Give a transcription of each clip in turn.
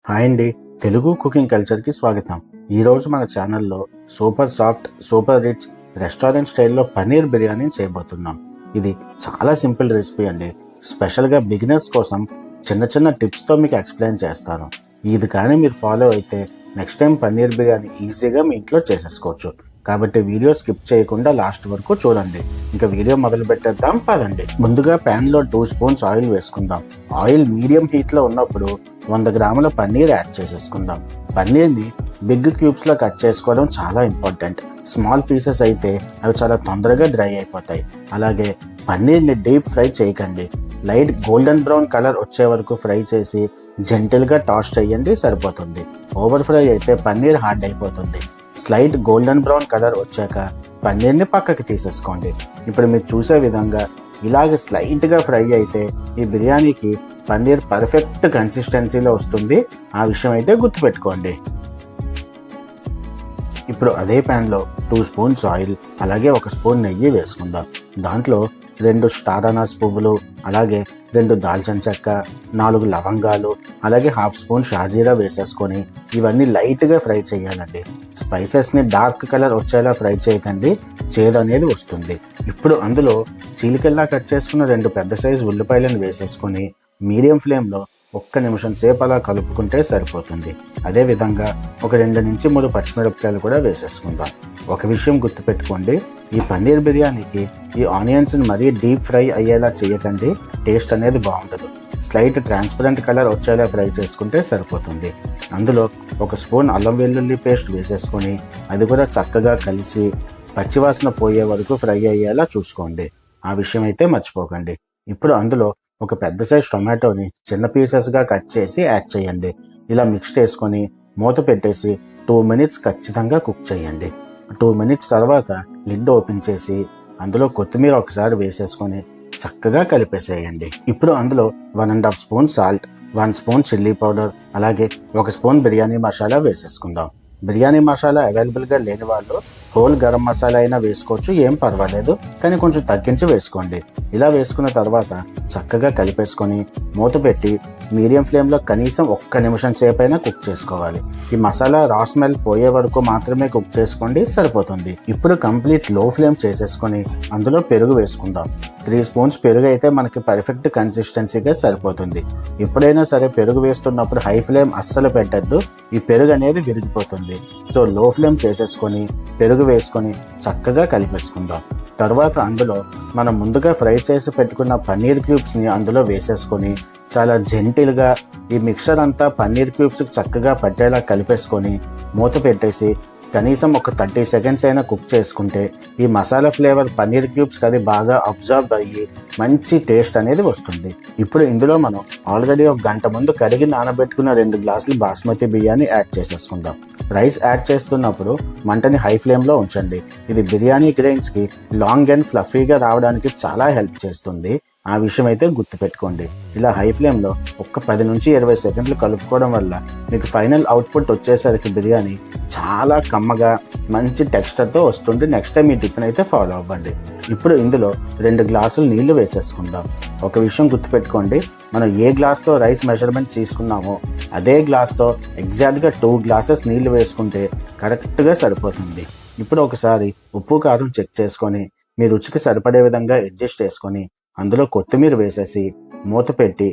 Hi అండి, Telugu cooking కల్చర్కి స్వాగతం. ఈరోజు మన ఛానల్లో super soft, super rich restaurant స్టైల్లో పన్నీర్ బిర్యానీ చేయబోతున్నాం. ఇది చాలా సింపుల్ రెసిపీ అండి. స్పెషల్గా బిగినర్స్ కోసం చిన్న చిన్న టిప్స్తో మీకు ఎక్స్ప్లెయిన్ చేస్తాను. ఇది కానీ మీరు ఫాలో అయితే నెక్స్ట్ టైం పన్నీర్ బిర్యానీ ఈజీగా మీ ఇంట్లో చేసేసుకోవచ్చు. కాబట్టి వీడియో స్కిప్ చేయకుండా లాస్ట్ వరకు చూడండి. ఇంకా వీడియో మొదలు పెట్టేద్దాం పదండి. ముందుగా ప్యాన్లో 2 స్పూన్స్ ఆయిల్ వేసుకుందాం. ఆయిల్ మీడియం హీట్లో ఉన్నప్పుడు 100 గ్రాముల పన్నీర్ యాడ్ చేసేసుకుందాం. పన్నీర్ని బిగ్ క్యూబ్స్లో కట్ చేసుకోవడం చాలా ఇంపార్టెంట్. స్మాల్ పీసెస్ అయితే అవి చాలా తొందరగా డ్రై అయిపోతాయి. అలాగే పన్నీర్ని డీప్ ఫ్రై చేయకండి. లైట్ గోల్డెన్ బ్రౌన్ కలర్ వచ్చే వరకు ఫ్రై చేసి జెంటిల్గా టాస్ చేయండి, సరిపోతుంది. ఓవర్ ఫ్రై అయితే పన్నీర్ హార్డ్ అయిపోతుంది. స్లైట్ గోల్డెన్ బ్రౌన్ కలర్ వచ్చాక పన్నీర్ని పక్కకి తీసేసుకోండి. ఇప్పుడు మీరు చూసే విధంగా ఇలాగ స్లైట్గా ఫ్రై అయితే ఈ బిర్యానీకి పన్నీర్ పర్ఫెక్ట్ కన్సిస్టెన్సీలో వస్తుంది. ఆ విషయం అయితే గుర్తుపెట్టుకోండి. ఇప్పుడు అదే ప్యాన్లో 2 స్పూన్స్ ఆయిల్, అలాగే 1 స్పూన్ నెయ్యి వేసుకుందాం. దాంట్లో 2 స్టార్ అనాస్ పువ్వులు, అలాగే 2 దాల్చిన చెక్క, 4 లవంగాలు, అలాగే 1/2 స్పూన్ షాజీరా వేసేసుకొని ఇవన్నీ లైట్గా ఫ్రై చేయాలండి. స్పైసెస్ని డార్క్ కలర్ వచ్చేలా ఫ్రై చేయకండి, చేదు అనేది వస్తుంది. ఇప్పుడు అందులో చీలికల్లా కట్ చేసుకున్న 2 పెద్ద సైజు ఉల్లిపాయలను వేసేసుకొని మీడియం ఫ్లేమ్లో 1 నిమిషం సేపు అలా కలుపుకుంటే సరిపోతుంది. అదేవిధంగా ఒక 2 నుంచి 3 పచ్చిమిరపకాయలు కూడా వేసేసుకుందాం. ఒక విషయం గుర్తుపెట్టుకోండి, ఈ పన్నీర్ బిర్యానీకి ఈ ఆనియన్స్ని మరీ డీప్ ఫ్రై అయ్యేలా చేయకండి, టేస్ట్ అనేది బాగుండదు. స్లైట్ ట్రాన్స్పరెంట్ కలర్ వచ్చేలా ఫ్రై చేసుకుంటే సరిపోతుంది. అందులో 1 స్పూన్ అల్లం వెల్లుల్లి పేస్ట్ వేసేసుకొని అది కూడా చక్కగా కలిసి పచ్చివాసన పోయే వరకు ఫ్రై అయ్యేలా చూసుకోండి. ఆ విషయం అయితే మర్చిపోకండి. ఇప్పుడు అందులో ఒక పెద్ద సైజ్ టొమాటోని చిన్న పీసెస్గా కట్ చేసి యాడ్ చేయండి. ఇలా మిక్స్ చేసుకొని మూత పెట్టేసి 2 మినిట్స్ ఖచ్చితంగా కుక్ చేయండి. 2 మినిట్స్ తర్వాత లిడ్ ఓపెన్ చేసి అందులో కొత్తిమీర ఒకసారి వేసేసుకొని చక్కగా కలిపేసేయండి. ఇప్పుడు అందులో 1.5 spoon salt, 1 spoon chilli powder, అలాగే 1 స్పూన్ బిర్యానీ మసాలా వేసేసుకుందాం. బిర్యానీ మసాలా అవైలబుల్గా లేని వాళ్ళు హోల్ గరం మసాలా అయినా వేసుకోవచ్చు, ఏం పర్వాలేదు, కానీ కొంచెం తగ్గించి వేసుకోండి. ఇలా వేసుకున్న తర్వాత చక్కగా కలిపేసుకొని మూత పెట్టి మీడియం ఫ్లేమ్లో కనీసం 1 నిమిషం సేపు అయినా కుక్ చేసుకోవాలి. ఈ మసాలా రా స్మెల్ పోయే వరకు మాత్రమే కుక్ చేసుకోండి, సరిపోతుంది. ఇప్పుడు కంప్లీట్ లో ఫ్లేమ్ చేసేసుకొని అందులో పెరుగు వేసుకుందాం. 3 స్పూన్స్ పెరుగు అయితే మనకి పర్ఫెక్ట్ కన్సిస్టెన్సీగా సరిపోతుంది. ఎప్పుడైనా సరే పెరుగు వేస్తున్నప్పుడు హై ఫ్లేమ్ అస్సలు పెట్టద్దు, ఈ పెరుగు అనేది విరిగిపోతుంది. సో లో ఫ్లేమ్ చేసేసుకొని పెరుగు వేసుకొని చక్కగా కలిపేసుకుందాం. తర్వాత అందులో మనం ముందుగా ఫ్రై చేసి పెట్టుకున్న పన్నీర్ క్యూబ్స్ని అందులో వేసేసుకొని చాలా జెంటిల్గా ఈ మిక్చర్ అంతా పన్నీర్ క్యూబ్స్కి చక్కగా పట్టేలా కలిపేసుకొని మూత పెట్టేసి కనీసం ఒక 30 సెకండ్స్ అయినా కుక్ చేసుకుంటే ఈ మసాలా ఫ్లేవర్ పన్నీర్ క్యూబ్స్కి అది బాగా అబ్జర్వ్ అయ్యి మంచి టేస్ట్ అనేది వస్తుంది. ఇప్పుడు ఇందులో మనం ఆల్రెడీ 1 గంట ముందు కడిగి నానబెట్టుకున్న 2 గ్లాసులు బాస్మతి బియ్యాన్ని యాడ్ చేసేసుకుందాం. రైస్ యాడ్ చేస్తున్నప్పుడు మంటని హై ఫ్లేమ్లో ఉంచండి. ఇది బిర్యానీ గ్రెయిన్స్కి లాంగ్ అండ్ ఫ్లఫీగా రావడానికి చాలా హెల్ప్ చేస్తుంది. ఆ విషయం అయితే గుర్తుపెట్టుకోండి. ఇలా హై ఫ్లేమ్లో ఒక 10 నుంచి 20 సెకండ్లు కలుపుకోవడం వల్ల మీకు ఫైనల్ అవుట్పుట్ వచ్చేసరికి బిర్యానీ చాలా కమ్మగా మంచి టెక్స్చర్తో వస్తుంది. నెక్స్ట్ టైం ఈ టిప్ని అయితే ఫాలో అవ్వండి. ఇప్పుడు ఇందులో 2 గ్లాసులు నీళ్లు వేసేసుకుందాం. ఒక విషయం గుర్తుపెట్టుకోండి, మనం ఏ గ్లాస్తో రైస్ మెజర్మెంట్ తీసుకున్నామో అదే గ్లాస్తో ఎగ్జాక్ట్గా 2 గ్లాసెస్ నీళ్లు వేసుకుంటే కరెక్ట్గా సరిపోతుంది. ఇప్పుడు ఒకసారి ఉప్పు కారం చెక్ చేసుకొని మీ రుచికి సరిపడే విధంగా అడ్జస్ట్ చేసుకొని అందులో కొత్తిమీర వేసేసి మూత పెట్టి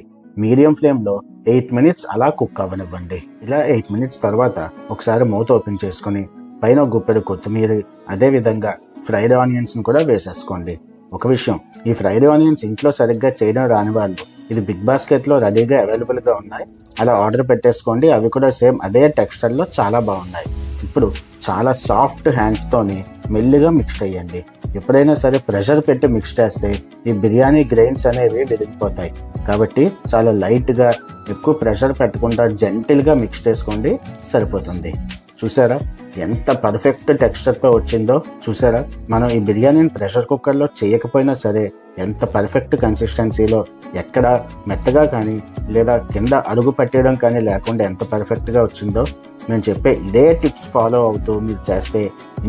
మీడియం ఫ్లేమ్లో 8 మినిట్స్ అలా కుక్ అవ్వనివ్వండి. ఇలా 8 మినిట్స్ తర్వాత ఒకసారి మూత ఓపెన్ చేసుకొని పైన గుప్పెడు కొత్తిమీర, అదేవిధంగా ఫ్రైడ్ ఆనియన్స్ని కూడా వేసేసుకోండి. ఒక విషయం, ఈ ఫ్రైడ్ ఆనియన్స్ ఇంట్లో సరిగ్గా చేయడం రాని వాళ్ళు ఇది బిగ్ బాస్కెట్లో రెడీగా అవైలబుల్గా ఉన్నాయి, అలా ఆర్డర్ పెట్టేసుకోండి. అవి కూడా సేమ్ అదే టెక్స్చర్లో చాలా బాగున్నాయి. ఇప్పుడు చాలా సాఫ్ట్ హ్యాండ్స్తోని మెల్లిగా మిక్స్ చేయండి. ఎప్పుడైనా సరే ప్రెషర్ పెట్టి మిక్స్ చేస్తే ఈ బిర్యానీ గ్రెయిన్స్ అనేవి విరిగిపోతాయి. కాబట్టి చాలా లైట్గా, ఎక్కువ ప్రెషర్ పెట్టకుండా జెంటిల్గా మిక్స్ చేసుకోండి, సరిపోతుంది. చూసారా ఎంత పర్ఫెక్ట్ టెక్స్చర్తో వచ్చిందో? చూసారా, మనం ఈ బిర్యానీని ప్రెషర్ కుక్కర్లో చేయకపోయినా సరే ఎంత పర్ఫెక్ట్ కన్సిస్టెన్సీలో, ఎక్కడ మెత్తగా కానీ లేదా కింద అడుగు పట్టేయడం కానీ లేకుండా ఎంత పర్ఫెక్ట్గా వచ్చిందో. నేను చెప్పే ఇదే టిప్స్ ఫాలో అవుతూ మీరు చేస్తే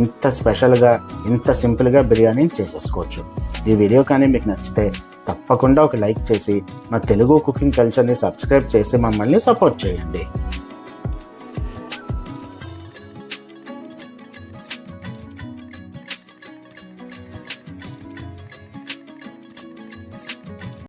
ఇంత స్పెషల్గా, ఇంత సింపుల్గా బిర్యానీ చేసేసుకోవచ్చు. ఈ వీడియో కానీ మీకు నచ్చితే తప్పకుండా ఒక లైక్ చేసి మా తెలుగు కుకింగ్ కల్చర్ని సబ్స్క్రైబ్ చేసి మమ్మల్ని సపోర్ట్ చేయండి.